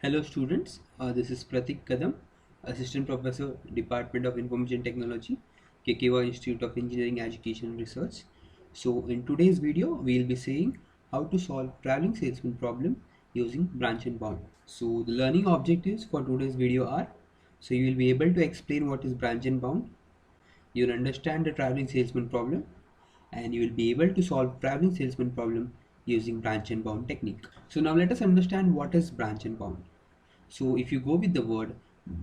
Hello students, this is Pratik Kadam, Assistant Professor, Department of Information Technology, KKY Institute of Engineering Education and Research. So in today's video, we will be saying how to solve traveling salesman problem using branch and bound. So the learning objectives for today's video are, so you will be able to explain what is branch and bound, you will understand the traveling salesman problem, and you will be able to solve traveling salesman problem using branch and bound technique. So now let us understand what is branch and bound. So if you go with the word,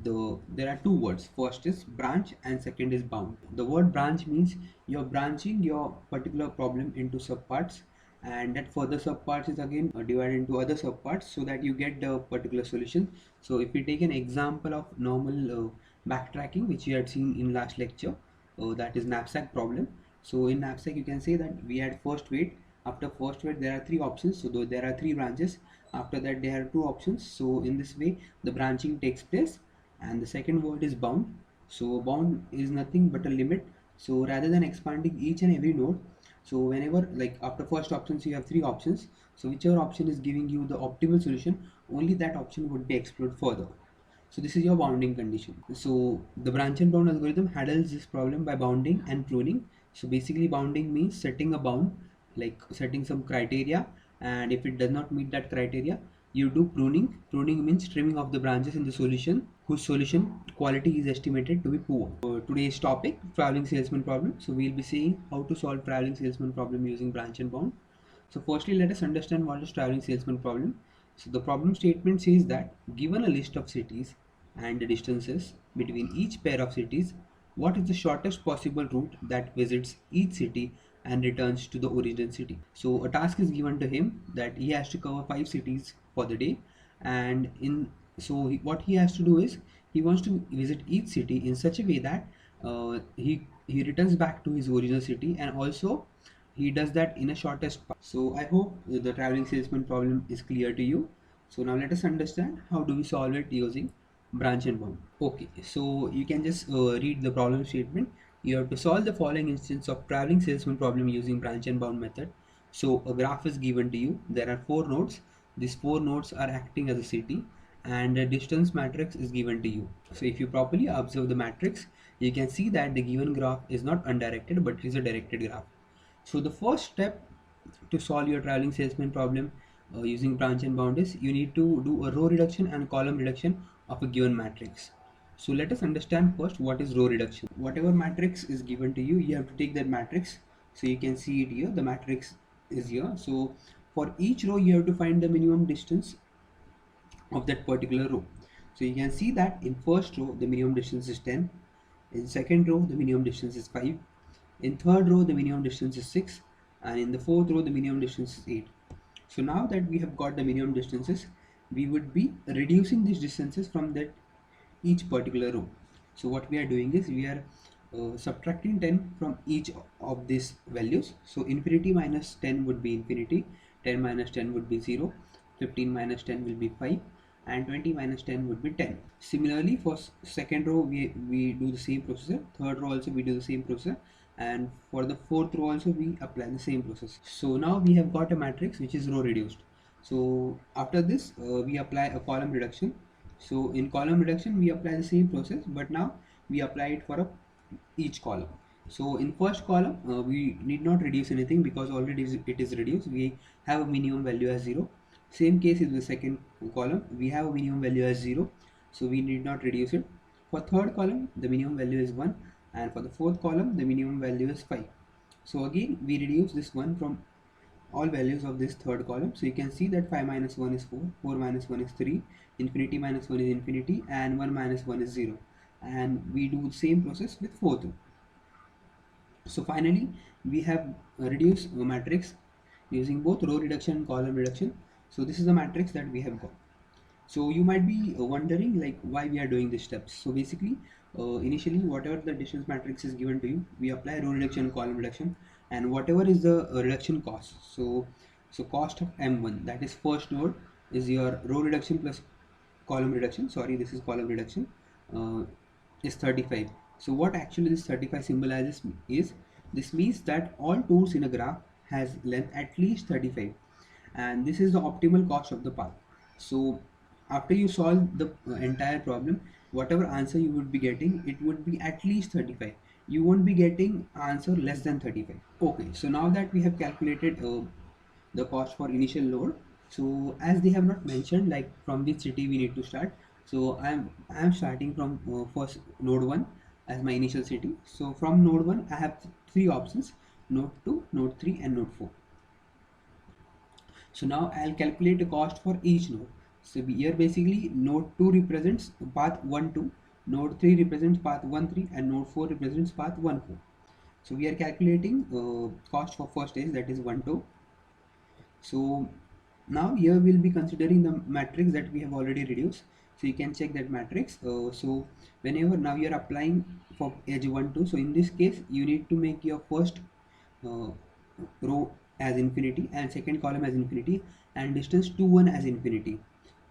there are two words. First is branch and second is bound. The word branch means you're branching your particular problem into subparts, and that further subparts is again divided into other subparts so that you get the particular solution. So if we take an example of normal backtracking, which you had seen in last lecture, that is knapsack problem. So in knapsack you can say that we had first weight. After first weight there are three options, so though there are three branches, after that there are two options. So in this way the branching takes place. And the second word is bound. So bound is nothing but a limit. So rather than expanding each and every node, so whenever, like after first options you have three options, so whichever option is giving you the optimal solution, only that option would be explored further. So this is your bounding condition. So the branch and bound algorithm handles this problem by bounding and pruning. So basically bounding means setting a bound, like setting some criteria, and if it does not meet that criteria, you do pruning. Pruning means trimming of the branches in the solution whose solution quality is estimated to be poor. Today's topic, traveling salesman problem. So we'll be seeing how to solve traveling salesman problem using branch and bound. So firstly, let us understand what is traveling salesman problem. So the problem statement says that given a list of cities and the distances between each pair of cities, what is the shortest possible route that visits each city and returns to the original city? So a task is given to him that he has to cover 5 cities for the day, and what he has to do is he wants to visit each city in such a way that he returns back to his original city, and also he does that in a shortest path. So I hope the traveling salesman problem is clear to you. So now let us understand how do we solve it using branch and bound. Okay, so you can just read the problem statement. You have to solve the following instance of traveling salesman problem using branch and bound method. So a graph is given to you. There are four nodes. These four nodes are acting as a city, and the distance matrix is given to you. So if you properly observe the matrix, you can see that the given graph is not undirected but is a directed graph. So the first step to solve your traveling salesman problem using branch and bound is you need to do a row reduction and column reduction of a given matrix. So let us understand first what is row reduction. Whatever matrix is given to you, you have to take that matrix. So you can see it here, the matrix is here. So for each row you have to find the minimum distance of that particular row. So you can see that in first row the minimum distance is 10, in second row the minimum distance is 5, in third row the minimum distance is 6, and in the fourth row the minimum distance is 8. So now that we have got the minimum distances, we would be reducing these distances from that each particular row. So what we are doing is we are subtracting 10 from each of these values. So infinity minus 10 would be infinity, 10 minus 10 would be 0, 15 minus 10 will be 5, and 20 minus 10 would be 10. Similarly for second row we do the same procedure, third row also we do the same procedure, and for the fourth row also we apply the same process. So now we have got a matrix which is row reduced. So after this we apply a column reduction. So in column reduction we apply the same process, but now we apply it for each column. So in first column we need not reduce anything because already it is reduced. We have a minimum value as 0. Same case is the second column, we have a minimum value as 0, so we need not reduce it. For third column the minimum value is 1, and for the fourth column the minimum value is 5. So again we reduce this 1 from all values of this third column. So you can see that 5 minus 1 is 4, 4 minus 1 is 3, infinity minus 1 is infinity, and 1 minus 1 is 0. And we do the same process with fourth row. So finally we have reduced a matrix using both row reduction and column reduction. So this is the matrix that we have got. So you might be wondering like why we are doing these steps. So basically initially whatever the distance matrix is given to you, we apply row reduction and column reduction, and whatever is the reduction cost. So cost of m1, that is first node, is your row reduction plus column reduction, sorry this is column reduction, uh, is 35. So what actually this 35 symbolizes is, this means that all tours in a graph has length at least 35, and this is the optimal cost of the path. So after you solve the entire problem, whatever answer you would be getting, it would be at least 35. You won't be getting answer less than 35. Okay, so now that we have calculated the cost for initial load, so as they have not mentioned like from which city we need to start, so I'm starting from first node 1 as my initial city. So from node 1 I have three options: node 2, node 3 and node 4. So now I'll calculate the cost for each node. So here basically node 2 represents path 1 2, node 3 represents path 1 3 and node 4 represents path 1 4. So we are calculating cost for first stage, that is 1 2. So now here we'll be considering the matrix that we have already reduced. So you can check that matrix. So whenever now you're applying for edge 1 2, so in this case you need to make your first uh, row as infinity and second column as infinity and distance 2 1 as infinity.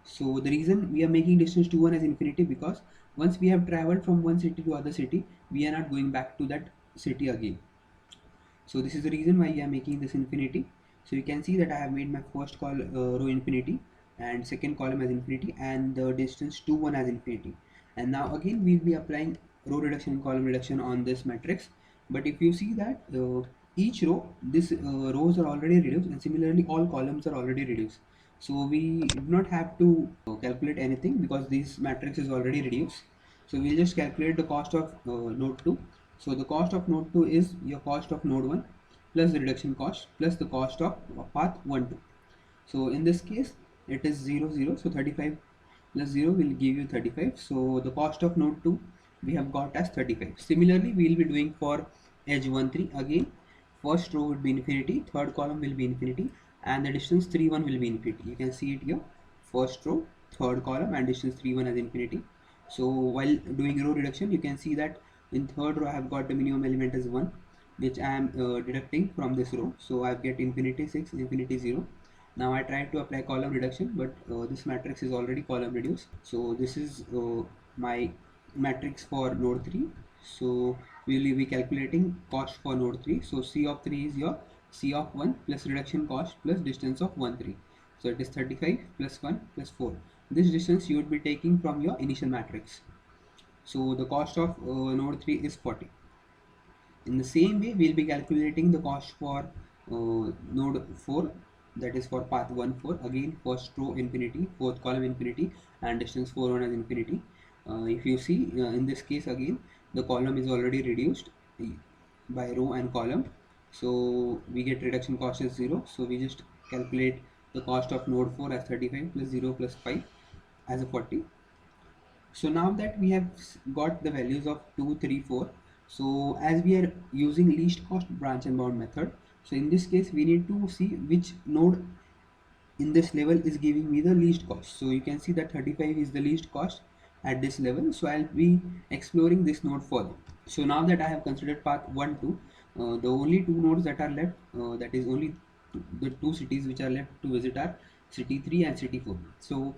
So the reason we are making distance 2 1 as infinity, because once we have traveled from one city to other city, we are not going back to that city again. So this is the reason why I am making this infinity. So you can see that I have made my first row infinity and second column as infinity and the distance 2 1 as infinity. And now again we will be applying row reduction and column reduction on this matrix. But if you see that each row, this rows are already reduced and similarly all columns are already reduced. So we do not have to calculate anything because this matrix is already reduced. So we'll just calculate the cost of node 2. So the cost of node 2 is your cost of node 1 plus the reduction cost plus the cost of path 1 2. So in this case it is 0 0, so 35 plus 0 will give you 35. So the cost of node 2 we have got as 35. Similarly we will be doing for edge 1 3. Again first row would be infinity, third column will be infinity and the distance 3 1 will be infinity. You can see it here, first row, third column and distance 3 1 as infinity. So while doing row reduction you can see that in third row I have got the minimum element as 1, which I am deducting from this row. So I get infinity 6, infinity 0. Now I try to apply column reduction, but this matrix is already column reduced. So this is my matrix for node 3. So we will be calculating cost for node 3. So C of 3 is your C of 1 plus reduction cost plus distance of 1 3. So it is 35 plus 1 plus 4. This distance you would be taking from your initial matrix. So the cost of node 3 is 40. In the same way, we'll be calculating the cost for node 4, that is for path 1 4. Again, first row infinity, fourth column infinity, and distance 4 1 as infinity. If you see in this case, again the column is already reduced by row and column, so we get reduction cost as 0. So we just calculate the cost of node 4 as 35 plus 0 plus 5 as a 40. So now that we have got the values of 2 3 4, so as we are using least cost branch and bound method, so in this case we need to see which node in this level is giving me the least cost. So you can see that 35 is the least cost at this level, so I'll be exploring this node further. So now that I have considered path 1 2, the only two nodes that are left, that is only the two cities which are left to visit are city 3 and city 4. So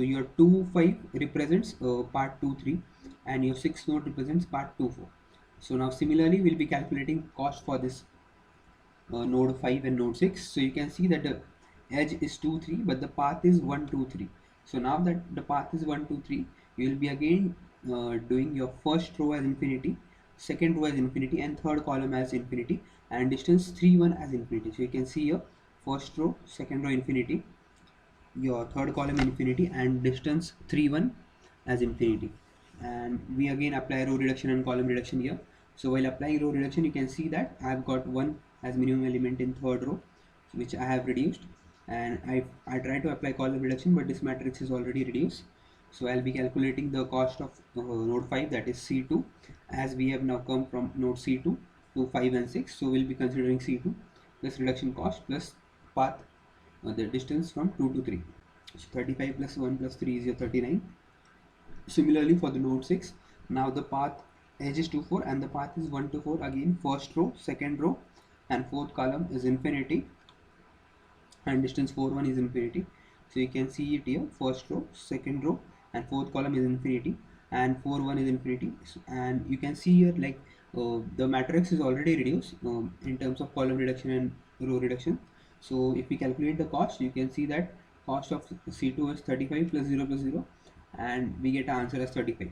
your 2 5 represents part 2 3 and your 6 node represents part 2 4. So now similarly we'll be calculating cost for this node 5 and node 6. So you can see that the edge is 2 3 but the path is 1 2 3. So now that the path is 1 2 3, you will be again doing your first row as infinity, second row as infinity and third column as infinity and distance 3 1 as infinity. So you can see your first row, second row infinity, your third column infinity and distance 3 1 as infinity. And we again apply row reduction and column reduction here. So while applying row reduction you can see that I've got 1 as minimum element in third row, which I have reduced, and I try to apply column reduction but this matrix is already reduced. So I'll be calculating the cost of node 5, that is C2, as we have now come from node C2 to 5 and 6. So we'll be considering C2 plus reduction cost plus path the distance from 2 to 3. So 35 plus 1 plus 3 is your 39. Similarly for the node 6, now the path edge is 2 4 and the path is 1 to 4. Again first row, second row and fourth column is infinity and distance 4 1 is infinity. So you can see it here, first row, second row and fourth column is infinity and 4 1 is infinity. And you can see here like the matrix is already reduced in terms of column reduction and row reduction. So if we calculate the cost, you can see that cost of C2 is 35 plus 0 plus 0, and we get our answer as 35.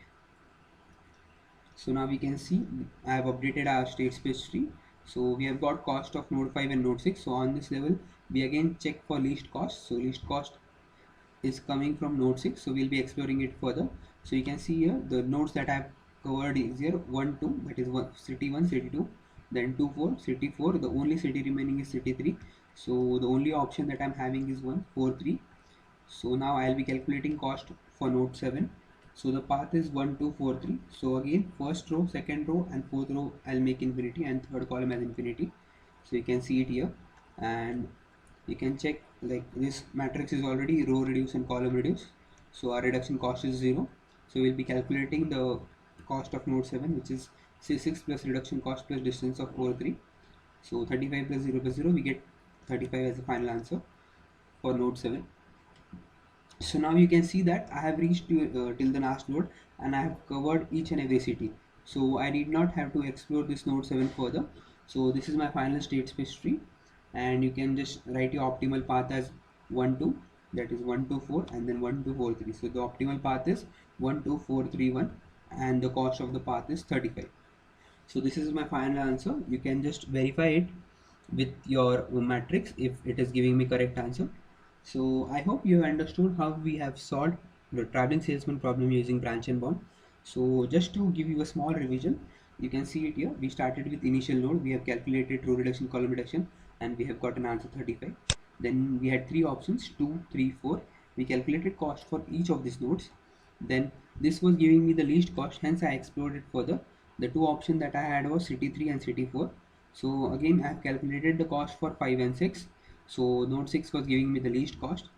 So now we can see I have updated our state space tree. So we have got cost of node 5 and node 6. So on this level we again check for least cost. So least cost is coming from node 6, so we'll be exploring it further. So you can see here the nodes that I have covered is here 1 2, that is city 1 city 2, then 2 4 city 4, the only city remaining is city 3. So the only option that I'm having is 1 4 3. So now I'll be calculating cost for node 7. So the path is 1 2 4 3. So again first row, second row and fourth row I'll make infinity, and third column as infinity. So you can see it here, and you can check like this matrix is already row reduce and column reduce. So our reduction cost is 0. So we'll be calculating the cost of node 7, which is C6 plus reduction cost plus distance of 4 3. So 35 plus 0 plus 0, we get 35 as the final answer for node 7. So now you can see that I have reached till the last node, and I have covered each and every city. So I did not have to explore this node 7 further. So this is my final state space tree, and you can just write your optimal path as 1 2, that is 1 2 4, and then 1 2 4 3. So the optimal path is 1 2 4 3 1, and the cost of the path is 35. So this is my final answer. You can just verify it with your matrix if it is giving me correct answer. So I hope you have understood how we have solved the traveling salesman problem using branch and bound. So just to give you a small revision, you can see it here. We started with initial node, we have calculated row reduction, column reduction, and we have got an answer 35. Then we had three options, 2 3 4. We calculated cost for each of these nodes. Then this was giving me the least cost, hence I explored it further. The two options that I had was city 3 and city 4. So again I have calculated the cost for 5 and 6. So node 6 was giving me the least cost.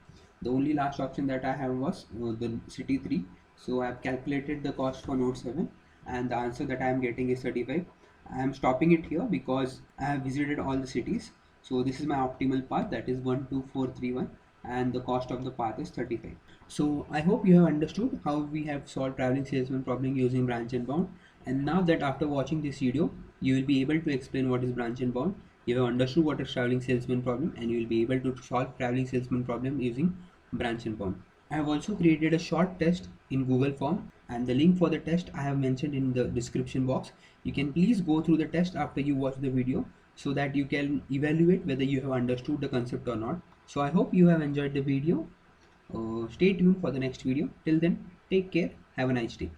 The only last option that I have was the city 3. So I have calculated the cost for node 7, and the answer that I am getting is 35. I am stopping it here because I have visited all the cities. So this is my optimal path, that is 1 2 4 3 1, and the cost of the path is 35. So I hope you have understood how we have solved traveling salesman problem using branch and bound. And now that after watching this video, you will be able to explain what is branch and bound. You have understood what is traveling salesman problem, and you will be able to solve traveling salesman problem using branch and bound. I have also created a short test in Google form, and the link for the test I have mentioned in the description box. You can please go through the test after you watch the video, so that you can evaluate whether you have understood the concept or not. So I hope you have enjoyed the video. Stay tuned for the next video. Till then, take care. Have a nice day.